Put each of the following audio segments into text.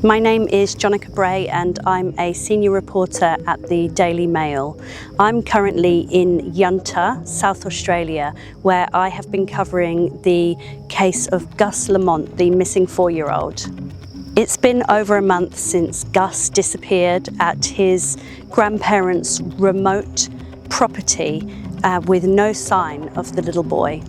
My name is Jonica Bray and I'm a senior reporter at the Daily Mail. I'm currently in Yunta, South Australia, where I have been covering the case of Gus Lamont, the missing 4-year-old. It's been over a month since Gus disappeared at his grandparents' remote property with no sign of the little boy.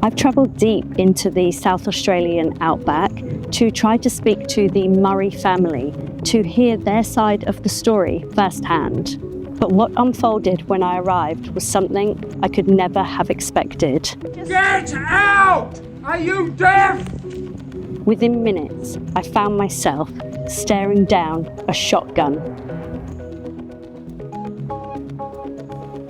I've travelled deep into the South Australian outback to try to speak to the Murray family to hear their side of the story firsthand. But what unfolded when I arrived was something I could never have expected. Get out! Are you deaf? Within minutes, I found myself staring down a shotgun.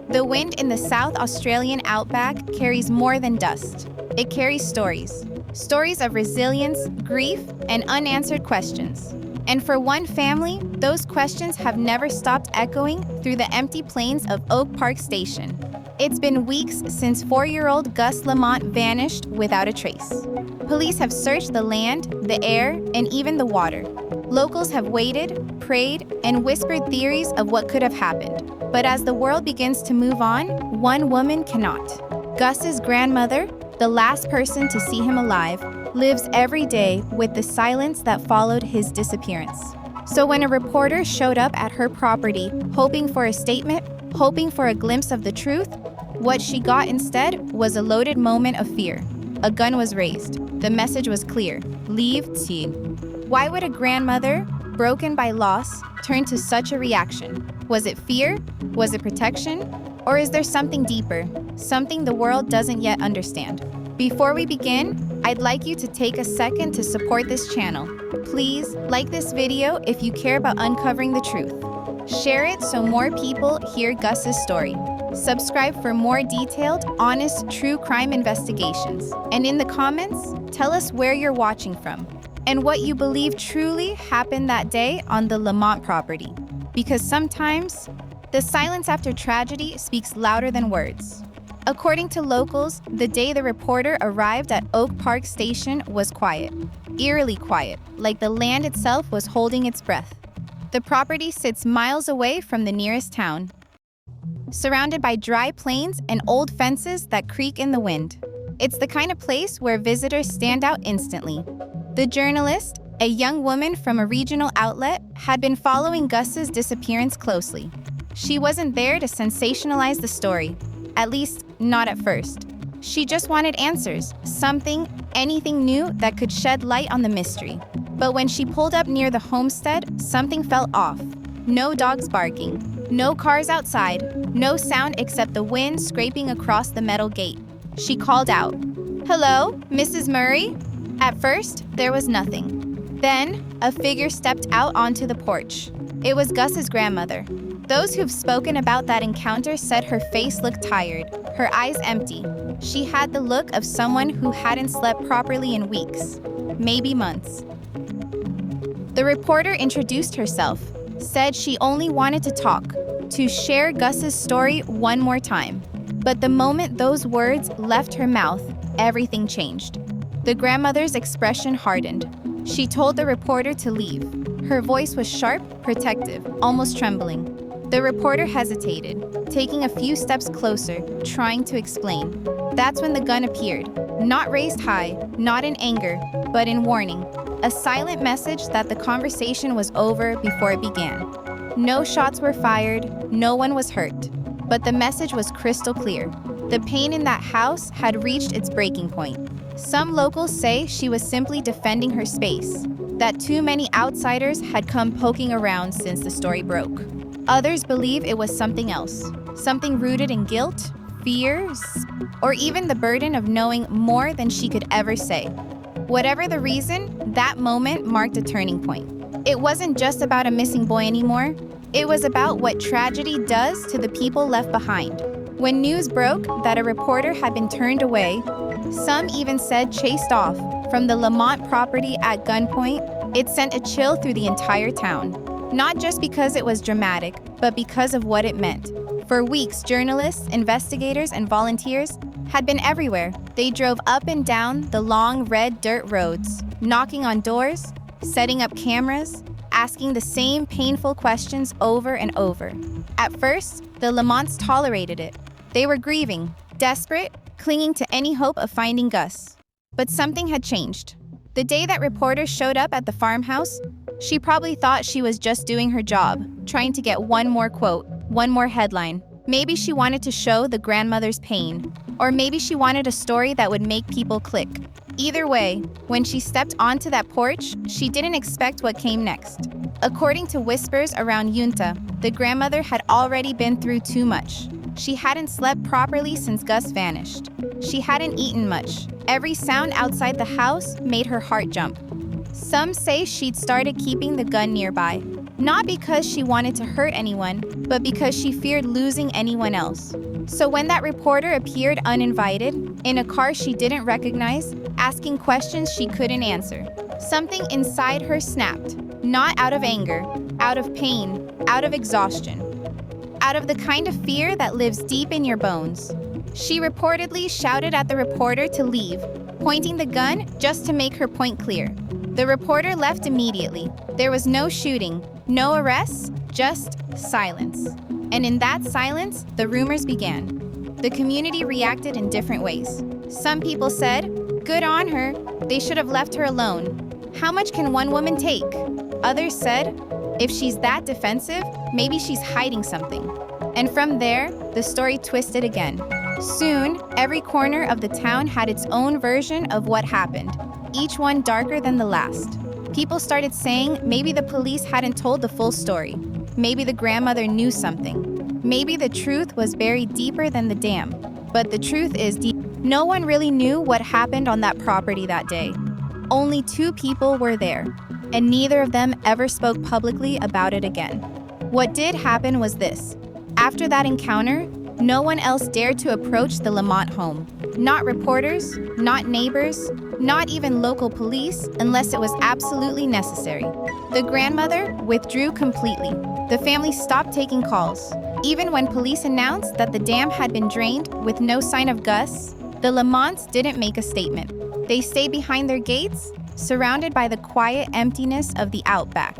The wind in the South Australian outback carries more than dust. It carries stories. Stories of resilience, grief, and unanswered questions. And for one family, those questions have never stopped echoing through the empty plains of Oak Park Station. It's been weeks since 4-year-old Gus Lamont vanished without a trace. Police have searched the land, the air, and even the water. Locals have waited, prayed, and whispered theories of what could have happened. But as the world begins to move on, one woman cannot. Gus's grandmother, the last person to see him alive, lives every day with the silence that followed his disappearance. So when a reporter showed up at her property, hoping for a statement, hoping for a glimpse of the truth, what she got instead was a loaded moment of fear. A gun was raised. The message was clear: leave Tien. Why would a grandmother, broken by loss, turn to such a reaction? Was it fear? Was it protection? Or is there something deeper, something the world doesn't yet understand? Before we begin, I'd like you to take a second to support this channel. Please like this video if you care about uncovering the truth. Share it so more people hear Gus's story. Subscribe for more detailed, honest, true crime investigations. And in the comments, tell us where you're watching from and what you believe truly happened that day on the Lamont property. Because sometimes, the silence after tragedy speaks louder than words. According to locals, the day the reporter arrived at Oak Park Station was quiet, eerily quiet, like the land itself was holding its breath. The property sits miles away from the nearest town, surrounded by dry plains and old fences that creak in the wind. It's the kind of place where visitors stand out instantly. The journalist, a young woman from a regional outlet, had been following Gus's disappearance closely. She wasn't there to sensationalize the story, at least not at first. She just wanted answers, anything new that could shed light on the mystery. But when she pulled up near the homestead, something felt off. No dogs barking, no cars outside, no sound except the wind scraping across the metal gate. She called out, "Hello, Mrs. Murray?" At first, there was nothing. Then, a figure stepped out onto the porch. It was Gus's grandmother. Those who've spoken about that encounter said her face looked tired, her eyes empty. She had the look of someone who hadn't slept properly in weeks, maybe months. The reporter introduced herself, said she only wanted to talk, to share Gus's story one more time. But the moment those words left her mouth, everything changed. The grandmother's expression hardened. She told the reporter to leave. Her voice was sharp, protective, almost trembling. The reporter hesitated, taking a few steps closer, trying to explain. That's when the gun appeared, not raised high, not in anger, but in warning. A silent message that the conversation was over before it began. No shots were fired, no one was hurt. But the message was crystal clear. The pain in that house had reached its breaking point. Some locals say she was simply defending her space, that too many outsiders had come poking around since the story broke. Others believe it was something else, something rooted in guilt, fears, or even the burden of knowing more than she could ever say. Whatever the reason, that moment marked a turning point. It wasn't just about a missing boy anymore. It was about what tragedy does to the people left behind. When news broke that a reporter had been turned away, some even said chased off, from the Lamont property at gunpoint, it sent a chill through the entire town. Not just because it was dramatic, but because of what it meant. For weeks, journalists, investigators, and volunteers had been everywhere. They drove up and down the long red dirt roads, knocking on doors, setting up cameras, asking the same painful questions over and over. At first, the Lamonts tolerated it. They were grieving, desperate, clinging to any hope of finding Gus. But something had changed. The day that reporters showed up at the farmhouse, she probably thought she was just doing her job, trying to get one more quote, one more headline. Maybe she wanted to show the grandmother's pain, or maybe she wanted a story that would make people click. Either way, when she stepped onto that porch, she didn't expect what came next. According to whispers around Junta, the grandmother had already been through too much. She hadn't slept properly since Gus vanished. She hadn't eaten much. Every sound outside the house made her heart jump. Some say she'd started keeping the gun nearby, not because she wanted to hurt anyone, but because she feared losing anyone else. So when that reporter appeared uninvited, in a car she didn't recognize, asking questions she couldn't answer, something inside her snapped, not out of anger, out of pain, out of exhaustion, out of the kind of fear that lives deep in your bones. She reportedly shouted at the reporter to leave, pointing the gun just to make her point clear. The reporter left immediately. There was no shooting, no arrests, just silence. And in that silence, the rumors began. The community reacted in different ways. Some people said, "Good on her, they should have left her alone. How much can one woman take?" Others said, "If she's that defensive, maybe she's hiding something." And from there, the story twisted again. Soon, every corner of the town had its own version of what happened, each one darker than the last. People started saying maybe the police hadn't told the full story. Maybe the grandmother knew something. Maybe the truth was buried deeper than the dam. But the truth is deep. No one really knew what happened on that property that day. Only 2 people were there, and neither of them ever spoke publicly about it again. What did happen was this. After that encounter, no one else dared to approach the Lamont home. Not reporters, not neighbors, not even local police, unless it was absolutely necessary. The grandmother withdrew completely. The family stopped taking calls. Even when police announced that the dam had been drained with no sign of Gus, the Lamonts didn't make a statement. They stayed behind their gates, surrounded by the quiet emptiness of the outback,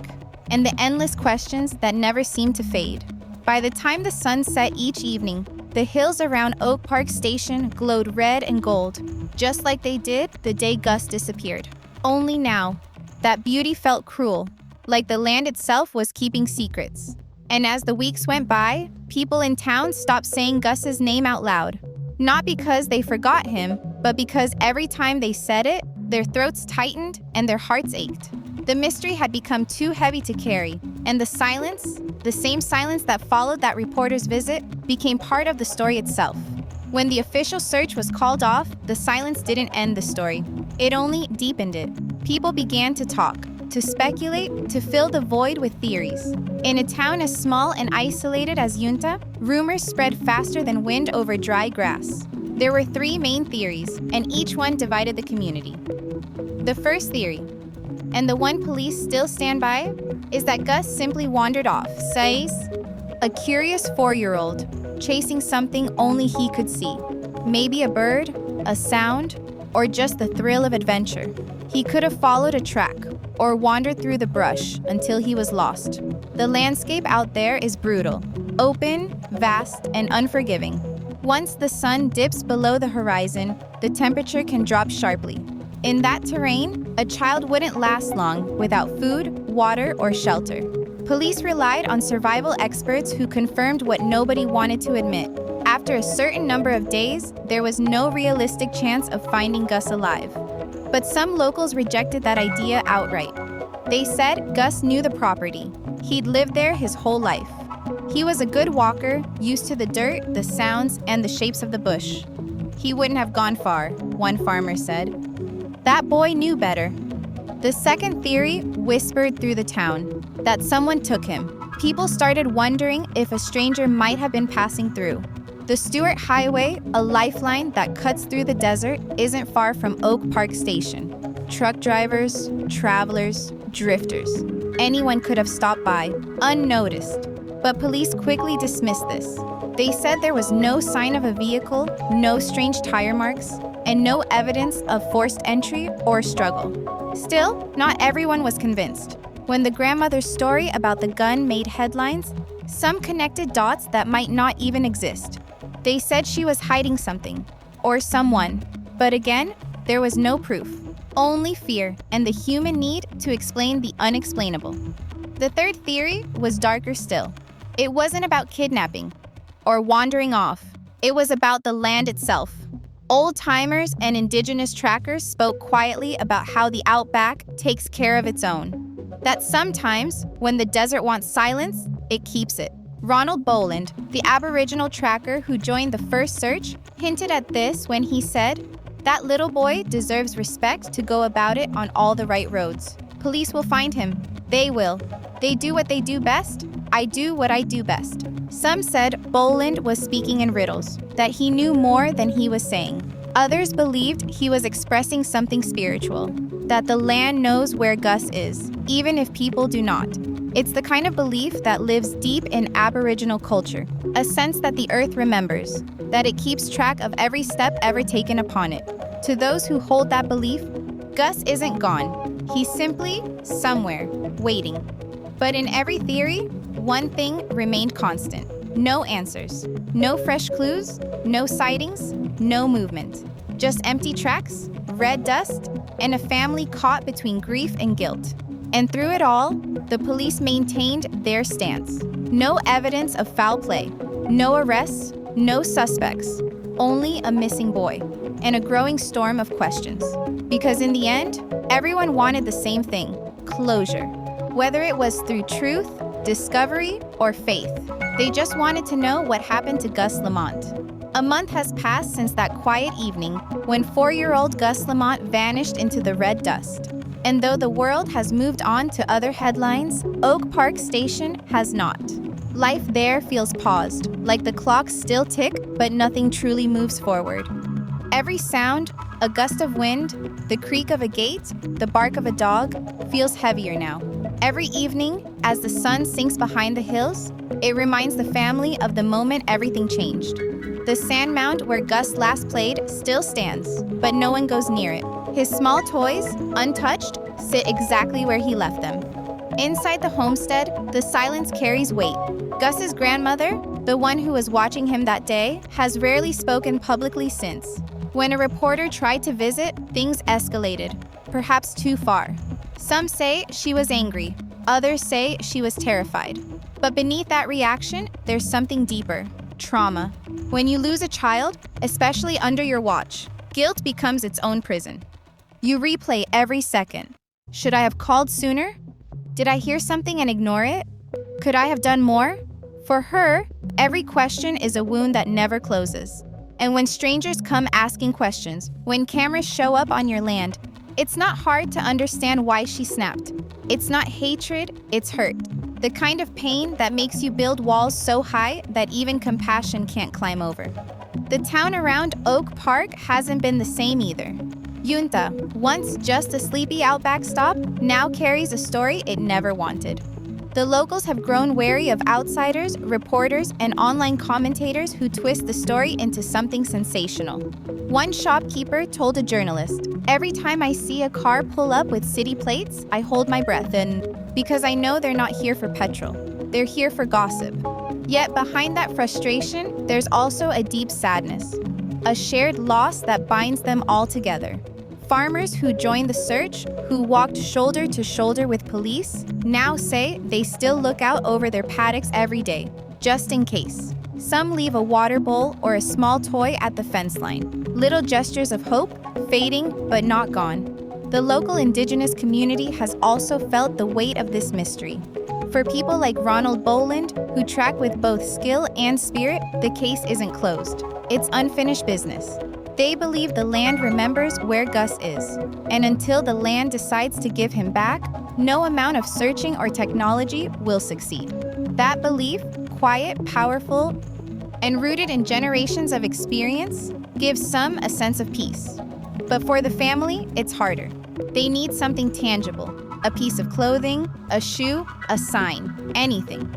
and the endless questions that never seemed to fade. By the time the sun set each evening, the hills around Oak Park Station glowed red and gold, just like they did the day Gus disappeared. Only now, that beauty felt cruel, like the land itself was keeping secrets. And as the weeks went by, people in town stopped saying Gus's name out loud. Not because they forgot him, but because every time they said it, their throats tightened and their hearts ached. The mystery had become too heavy to carry, and the silence, the same silence that followed that reporter's visit, became part of the story itself. When the official search was called off, the silence didn't end the story. It only deepened it. People began to talk, to speculate, to fill the void with theories. In a town as small and isolated as Junta, rumors spread faster than wind over dry grass. There were 3 main theories, and each one divided the community. The first theory, and the one police still stand by, is that Gus simply wandered off, says, a curious 4-year-old, chasing something only he could see. Maybe a bird, a sound, or just the thrill of adventure. He could have followed a track, or wandered through the brush until he was lost. The landscape out there is brutal, open, vast, and unforgiving. Once the sun dips below the horizon, the temperature can drop sharply. In that terrain, a child wouldn't last long without food, water, or shelter. Police relied on survival experts who confirmed what nobody wanted to admit. After a certain number of days, there was no realistic chance of finding Gus alive. But some locals rejected that idea outright. They said Gus knew the property. He'd lived there his whole life. He was a good walker, used to the dirt, the sounds, and the shapes of the bush. He wouldn't have gone far, one farmer said. That boy knew better. The second theory whispered through the town, that someone took him. People started wondering if a stranger might have been passing through. The Stewart Highway, a lifeline that cuts through the desert, isn't far from Oak Park Station. Truck drivers, travelers, drifters. Anyone could have stopped by, unnoticed. But police quickly dismissed this. They said there was no sign of a vehicle, no strange tire marks, and no evidence of forced entry or struggle. Still, not everyone was convinced. When the grandmother's story about the gun made headlines, some connected dots that might not even exist. They said she was hiding something, or someone, but again, there was no proof. Only fear and the human need to explain the unexplainable. The third theory was darker still. It wasn't about kidnapping or wandering off. It was about the land itself. Old-timers and indigenous trackers spoke quietly about how the outback takes care of its own. That sometimes, when the desert wants silence, it keeps it. Ronald Boland, the Aboriginal tracker who joined the first search, hinted at this when he said, "That little boy deserves respect to go about it on all the right roads. Police will find him. They will. They do what they do best. I do what I do best." Some said Boland was speaking in riddles, that he knew more than he was saying. Others believed he was expressing something spiritual, that the land knows where Gus is, even if people do not. It's the kind of belief that lives deep in Aboriginal culture, a sense that the earth remembers, that it keeps track of every step ever taken upon it. To those who hold that belief, Gus isn't gone. He's simply somewhere, waiting. But in every theory, one thing remained constant. No answers, no fresh clues, no sightings, no movement. Just empty tracks, red dust, and a family caught between grief and guilt. And through it all, the police maintained their stance. No evidence of foul play, no arrests, no suspects, only a missing boy, and a growing storm of questions. Because in the end, everyone wanted the same thing, closure. Whether it was through truth, discovery, or faith, they just wanted to know what happened to Gus Lamont. A month has passed since that quiet evening when 4-year-old Gus Lamont vanished into the red dust. And though the world has moved on to other headlines, Oak Park Station has not. Life there feels paused, like the clocks still tick, but nothing truly moves forward. Every sound, a gust of wind, the creak of a gate, the bark of a dog, feels heavier now. Every evening, as the sun sinks behind the hills, it reminds the family of the moment everything changed. The sand mound where Gus last played still stands, but no one goes near it. His small toys, untouched, sit exactly where he left them. Inside the homestead, the silence carries weight. Gus's grandmother, the one who was watching him that day, has rarely spoken publicly since. When a reporter tried to visit, things escalated, perhaps too far. Some say she was angry, others say she was terrified. But beneath that reaction, there's something deeper, trauma. When you lose a child, especially under your watch, guilt becomes its own prison. You replay every second. Should I have called sooner? Did I hear something and ignore it? Could I have done more? For her, every question is a wound that never closes. And when strangers come asking questions, when cameras show up on your land, it's not hard to understand why she snapped. It's not hatred, it's hurt. The kind of pain that makes you build walls so high that even compassion can't climb over. The town around Oak Park hasn't been the same either. Yunta, once just a sleepy outback stop, now carries a story it never wanted. The locals have grown wary of outsiders, reporters, and online commentators who twist the story into something sensational. One shopkeeper told a journalist, "Every time I see a car pull up with city plates, I hold my breath because I know they're not here for petrol. They're here for gossip." Yet behind that frustration, there's also a deep sadness, a shared loss that binds them all together. Farmers who joined the search, who walked shoulder to shoulder with police, now say they still look out over their paddocks every day, just in case. Some leave a water bowl or a small toy at the fence line. Little gestures of hope, fading but not gone. The local indigenous community has also felt the weight of this mystery. For people like Ronald Boland, who track with both skill and spirit, the case isn't closed. It's unfinished business. They believe the land remembers where Gus is, and until the land decides to give him back, no amount of searching or technology will succeed. That belief, quiet, powerful, and rooted in generations of experience, gives some a sense of peace. But for the family, it's harder. They need something tangible, a piece of clothing, a shoe, a sign, anything.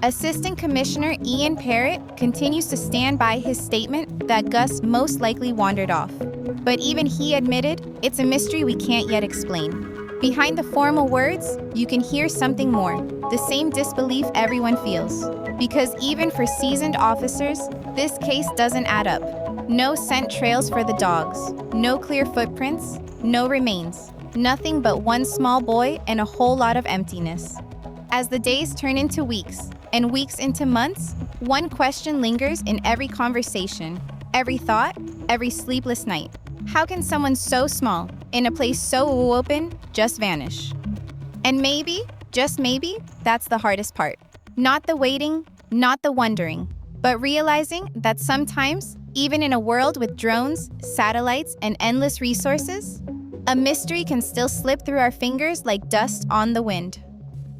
Assistant Commissioner Ian Parrott continues to stand by his statement that Gus most likely wandered off. But even he admitted it's a mystery we can't yet explain. Behind the formal words, you can hear something more, the same disbelief everyone feels. Because even for seasoned officers, this case doesn't add up. No scent trails for the dogs, no clear footprints, no remains. Nothing but one small boy and a whole lot of emptiness. As the days turn into weeks, and weeks into months, one question lingers in every conversation, every thought, every sleepless night. How can someone so small, in a place so open, just vanish? And maybe, just maybe, that's the hardest part. Not the waiting, not the wondering, but realizing that sometimes, even in a world with drones, satellites, and endless resources, a mystery can still slip through our fingers like dust on the wind.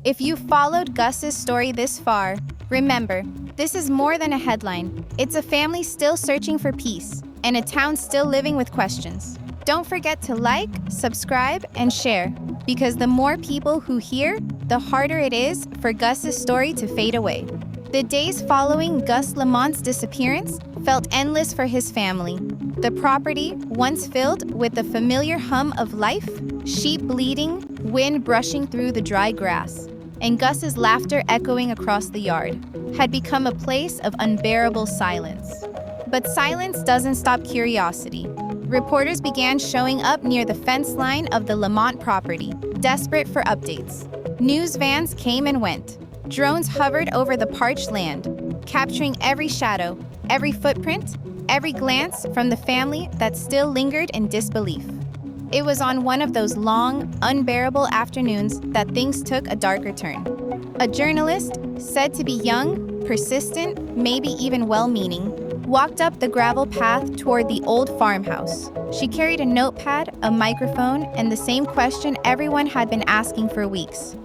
If you followed Gus's story this far, remember, this is more than a headline. It's a family still searching for peace, and a town still living with questions. Don't forget to like, subscribe, and share, because the more people who hear, the harder it is for Gus's story to fade away. The days following Gus Lamont's disappearance felt endless for his family. The property, once filled with the familiar hum of life, sheep bleating, wind brushing through the dry grass, and Gus's laughter echoing across the yard, had become a place of unbearable silence. But silence doesn't stop curiosity. Reporters began showing up near the fence line of the Lamont property, desperate for updates. News vans came and went. Drones hovered over the parched land, capturing every shadow, every footprint, every glance from the family that still lingered in disbelief. It was on one of those long, unbearable afternoons that things took a darker turn. A journalist, said to be young, persistent, maybe even well-meaning, walked up the gravel path toward the old farmhouse. She carried a notepad, a microphone, and the same question everyone had been asking for weeks.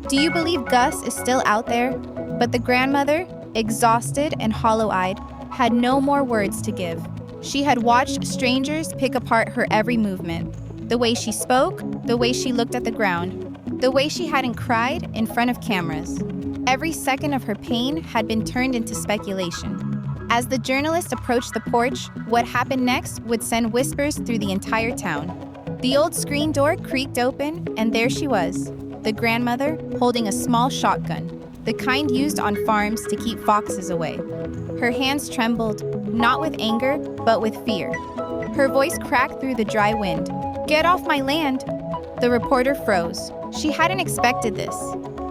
Do you believe Gus is still out there? But the grandmother, exhausted and hollow-eyed, had no more words to give. She had watched strangers pick apart her every movement. The way she spoke, the way she looked at the ground, the way she hadn't cried in front of cameras. Every second of her pain had been turned into speculation. As the journalist approached the porch, what happened next would send whispers through the entire town. The old screen door creaked open, and there she was, the grandmother holding a small shotgun, the kind used on farms to keep foxes away. Her hands trembled, not with anger, but with fear. Her voice cracked through the dry wind. "Get off my land!" The reporter froze. She hadn't expected this.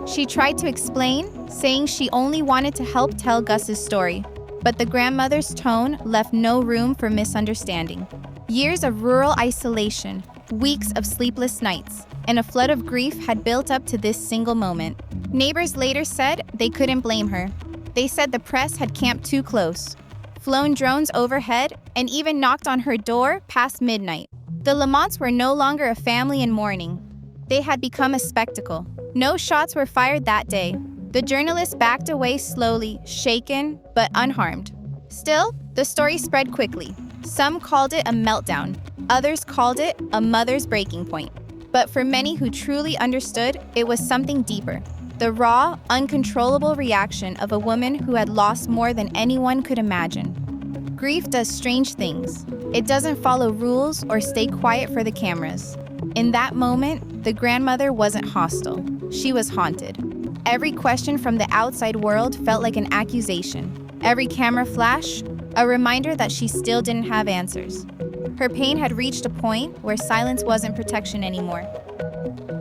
She tried to explain, saying she only wanted to help tell Gus's story, but the grandmother's tone left no room for misunderstanding. Years of rural isolation, weeks of sleepless nights, and a flood of grief had built up to this single moment. Neighbors later said they couldn't blame her. They said the press had camped too close, flown drones overhead, and even knocked on her door past midnight. The Lamonts were no longer a family in mourning. They had become a spectacle. No shots were fired that day. The journalist backed away slowly, shaken, but unharmed. Still, the story spread quickly. Some called it a meltdown. Others called it a mother's breaking point. But for many who truly understood, it was something deeper. The raw, uncontrollable reaction of a woman who had lost more than anyone could imagine. Grief does strange things. It doesn't follow rules or stay quiet for the cameras. In that moment, the grandmother wasn't hostile. She was haunted. Every question from the outside world felt like an accusation. Every camera flash, a reminder that she still didn't have answers. Her pain had reached a point where silence wasn't protection anymore.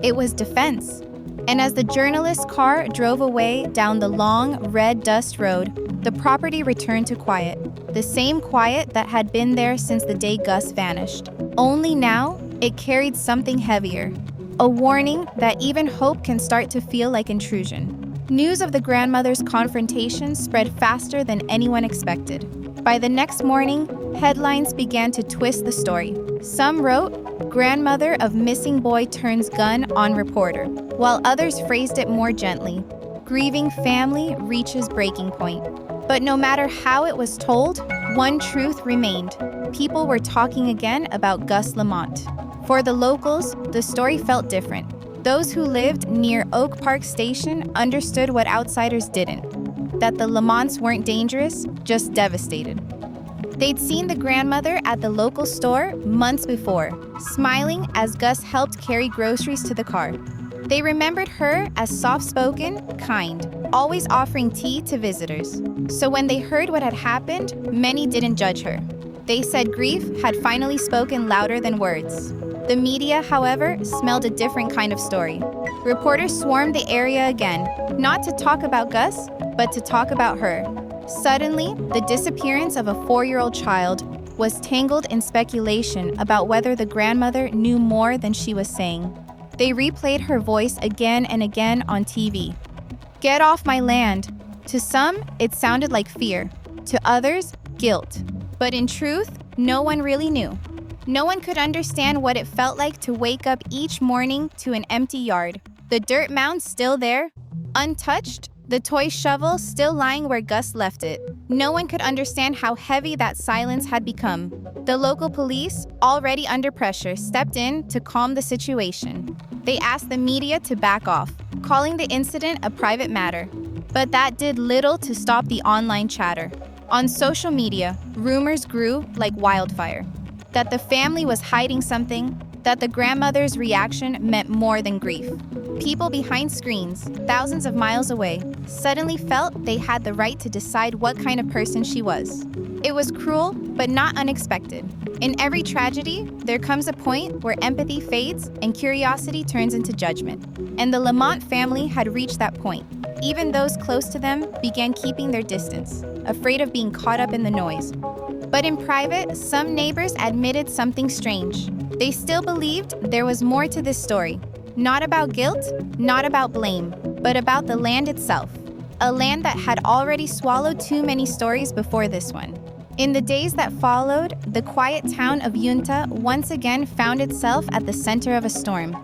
It was defense. And as the journalist's car drove away down the long, red dust road, the property returned to quiet. The same quiet that had been there since the day Gus vanished. Only now, it carried something heavier. A warning that even hope can start to feel like intrusion. News of the grandmother's confrontation spread faster than anyone expected. By the next morning, headlines began to twist the story. Some wrote, "Grandmother of missing boy turns gun on reporter," while others phrased it more gently, "Grieving family reaches breaking point." But no matter how it was told, one truth remained. People were talking again about Gus Lamont. For the locals, the story felt different. Those who lived near Oak Park Station understood what outsiders didn't, that the Lamonts weren't dangerous, just devastated. They'd seen the grandmother at the local store months before, smiling as Gus helped carry groceries to the car. They remembered her as soft-spoken, kind, always offering tea to visitors. So when they heard what had happened, many didn't judge her. They said grief had finally spoken louder than words. The media, however, smelled a different kind of story. Reporters swarmed the area again, not to talk about Gus, but to talk about her. Suddenly, the disappearance of a 4-year-old child was tangled in speculation about whether the grandmother knew more than she was saying. They replayed her voice again and again on TV. "Get off my land." To some, it sounded like fear. To others, guilt. But in truth, no one really knew. No one could understand what it felt like to wake up each morning to an empty yard. The dirt mound still there, untouched, the toy shovel still lying where Gus left it. No one could understand how heavy that silence had become. The local police, already under pressure, stepped in to calm the situation. They asked the media to back off, calling the incident a private matter. But that did little to stop the online chatter. On social media, rumors grew like wildfire. That the family was hiding something, that the grandmother's reaction meant more than grief. People behind screens, thousands of miles away, suddenly felt they had the right to decide what kind of person she was. It was cruel, but not unexpected. In every tragedy, there comes a point where empathy fades and curiosity turns into judgment. And the Lamont family had reached that point. Even those close to them began keeping their distance, afraid of being caught up in the noise. But in private, some neighbors admitted something strange. They still believed there was more to this story. Not about guilt, not about blame, but about the land itself. A land that had already swallowed too many stories before this one. In the days that followed, the quiet town of Yunta once again found itself at the center of a storm.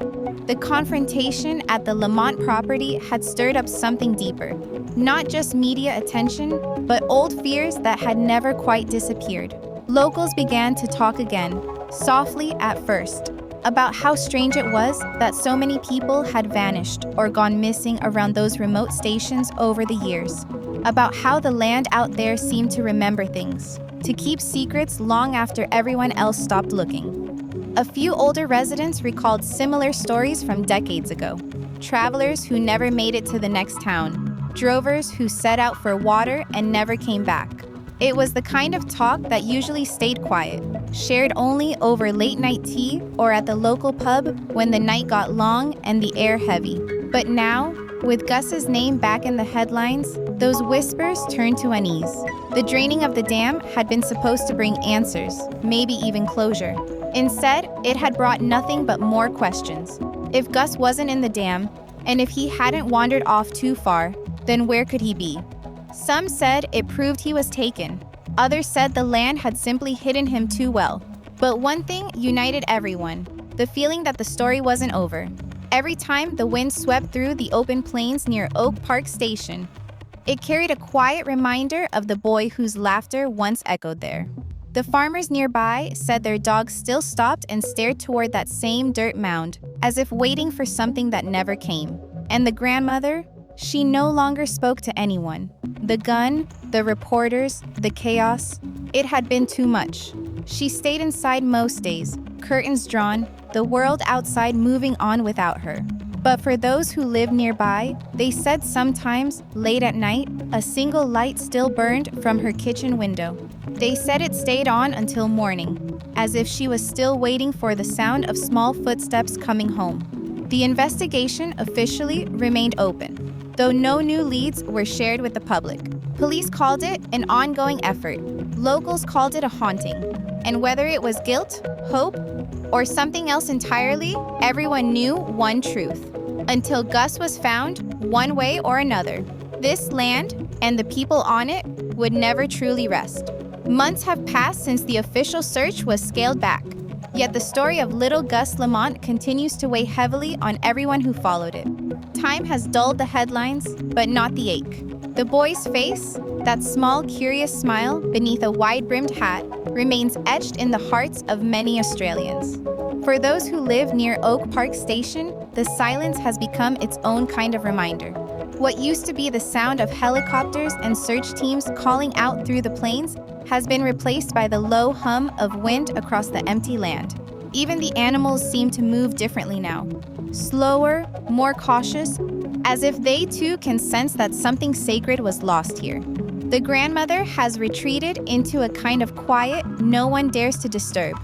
The confrontation at the Lamont property had stirred up something deeper. Not just media attention, but old fears that had never quite disappeared. Locals began to talk again, softly at first, about how strange it was that so many people had vanished or gone missing around those remote stations over the years. About how the land out there seemed to remember things, to keep secrets long after everyone else stopped looking. A few older residents recalled similar stories from decades ago. Travelers who never made it to the next town. Drovers who set out for water and never came back. It was the kind of talk that usually stayed quiet, shared only over late-night tea or at the local pub when the night got long and the air heavy. But now, with Gus's name back in the headlines, those whispers turned to unease. The draining of the dam had been supposed to bring answers, maybe even closure. Instead, it had brought nothing but more questions. If Gus wasn't in the dam, and if he hadn't wandered off too far, then where could he be? Some said it proved he was taken. Others said the land had simply hidden him too well. But one thing united everyone, the feeling that the story wasn't over. Every time the wind swept through the open plains near Oak Park Station, it carried a quiet reminder of the boy whose laughter once echoed there. The farmers nearby said their dogs still stopped and stared toward that same dirt mound, as if waiting for something that never came. And the grandmother, she no longer spoke to anyone. The gun, the reporters, the chaos, it had been too much. She stayed inside most days, curtains drawn, the world outside moving on without her. But for those who lived nearby, they said sometimes, late at night, a single light still burned from her kitchen window. They said it stayed on until morning, as if she was still waiting for the sound of small footsteps coming home. The investigation officially remained open, though no new leads were shared with the public. Police called it an ongoing effort. Locals called it a haunting. And whether it was guilt, hope, or something else entirely, everyone knew one truth. Until Gus was found, one way or another, this land and the people on it would never truly rest. Months have passed since the official search was scaled back, yet the story of little Gus Lamont continues to weigh heavily on everyone who followed it. Time has dulled the headlines, but not the ache. The boy's face, that small, curious smile beneath a wide-brimmed hat, remains etched in the hearts of many Australians. For those who live near Oak Park Station, the silence has become its own kind of reminder. What used to be the sound of helicopters and search teams calling out through the plains has been replaced by the low hum of wind across the empty land. Even the animals seem to move differently now. Slower, more cautious, as if they too can sense that something sacred was lost here. The grandmother has retreated into a kind of quiet no one dares to disturb.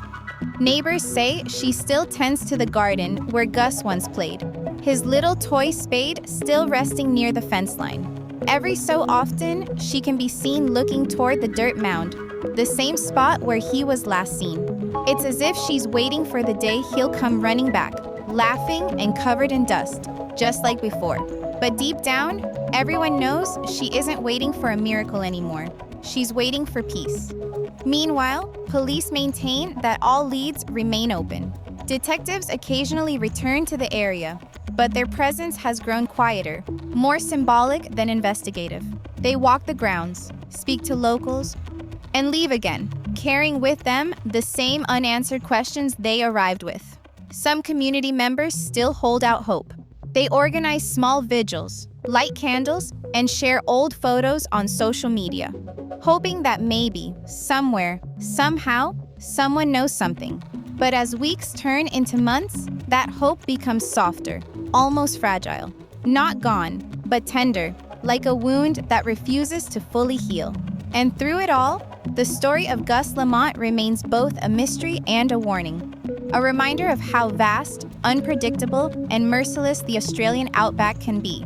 Neighbors say she still tends to the garden where Gus once played, his little toy spade still resting near the fence line. Every so often, she can be seen looking toward the dirt mound, the same spot where he was last seen. It's as if she's waiting for the day he'll come running back, laughing and covered in dust, just like before. But deep down, everyone knows she isn't waiting for a miracle anymore. She's waiting for peace. Meanwhile, police maintain that all leads remain open. Detectives occasionally return to the area, but their presence has grown quieter, more symbolic than investigative. They walk the grounds, speak to locals, and leave again, carrying with them the same unanswered questions they arrived with. Some community members still hold out hope. They organize small vigils, light candles, and share old photos on social media, hoping that maybe, somewhere, somehow, someone knows something. But as weeks turn into months, that hope becomes softer, almost fragile. Not gone, but tender, like a wound that refuses to fully heal. And through it all, the story of Gus Lamont remains both a mystery and a warning. A reminder of how vast, unpredictable, and merciless the Australian outback can be.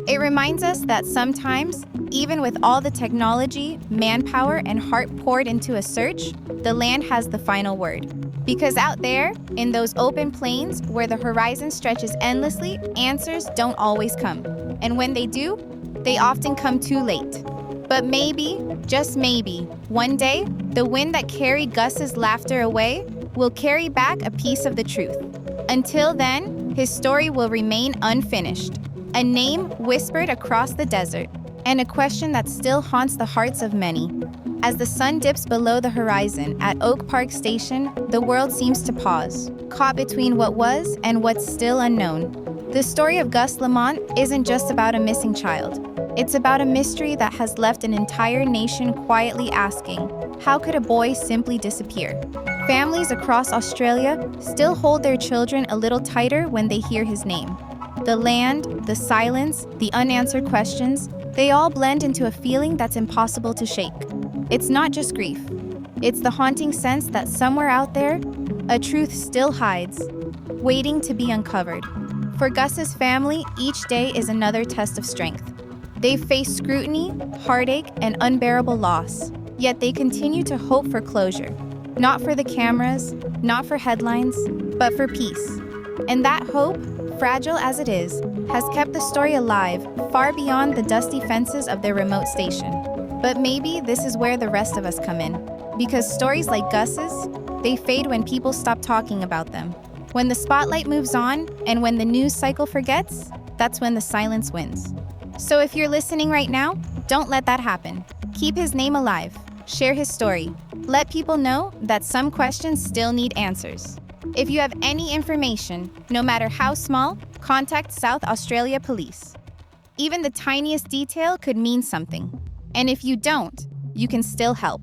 It reminds us that sometimes, even with all the technology, manpower, and heart poured into a search, the land has the final word. Because out there, in those open plains where the horizon stretches endlessly, answers don't always come. And when they do, they often come too late. But maybe, just maybe, one day, the wind that carried Gus's laughter away will carry back a piece of the truth. Until then, his story will remain unfinished, a name whispered across the desert, and a question that still haunts the hearts of many. As the sun dips below the horizon at Oak Park Station, the world seems to pause, caught between what was and what's still unknown. The story of Gus Lamont isn't just about a missing child. It's about a mystery that has left an entire nation quietly asking, how could a boy simply disappear? Families across Australia still hold their children a little tighter when they hear his name. The land, the silence, the unanswered questions, they all blend into a feeling that's impossible to shake. It's not just grief. It's the haunting sense that somewhere out there, a truth still hides, waiting to be uncovered. For Gus's family, each day is another test of strength. They've faced scrutiny, heartache, and unbearable loss, yet they continue to hope for closure. Not for the cameras, not for headlines, but for peace. And that hope, fragile as it is, has kept the story alive far beyond the dusty fences of their remote station. But maybe this is where the rest of us come in. Because stories like Gus's, they fade when people stop talking about them. When the spotlight moves on, and when the news cycle forgets, that's when the silence wins. So if you're listening right now, don't let that happen. Keep his name alive. Share his story. Let people know that some questions still need answers. If you have any information, no matter how small, contact South Australia Police. Even the tiniest detail could mean something. And if you don't, you can still help.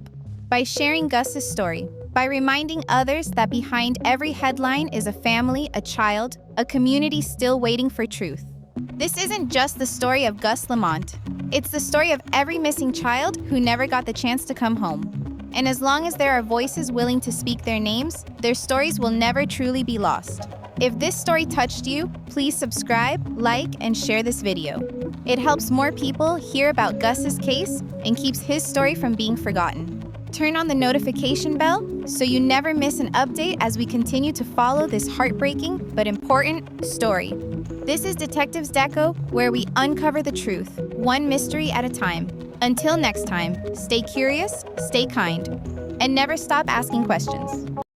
By sharing Gus's story, by reminding others that behind every headline is a family, a child, a community still waiting for truth. This isn't just the story of Gus Lamont. It's the story of every missing child who never got the chance to come home. And as long as there are voices willing to speak their names, their stories will never truly be lost. If this story touched you, please subscribe, like, and share this video. It helps more people hear about Gus's case and keeps his story from being forgotten. Turn on the notification bell so you never miss an update as we continue to follow this heartbreaking but important story. This is Detectives Deco, where we uncover the truth, one mystery at a time. Until next time, stay curious, stay kind, and never stop asking questions.